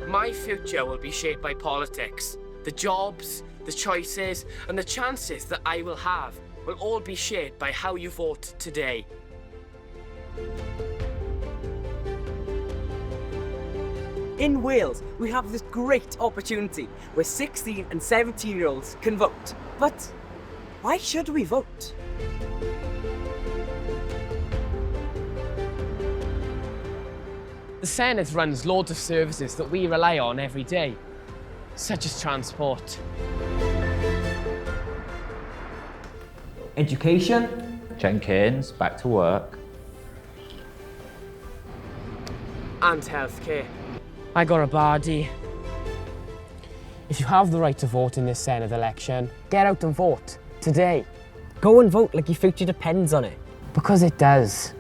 My future will be shaped by politics. The jobs, the choices, and the chances that I will have will all be shaped by how you vote today. In Wales, we have this great opportunity where 16 and 17-year-olds can vote. But why should we vote? The Senedd runs loads of services that we rely on every day, such as transport, education, Jenkins, back to work. and healthcare. I got a baddie. If you have the right to vote in this Senedd election, get out and vote today. go and vote like your future depends on it. Because it does.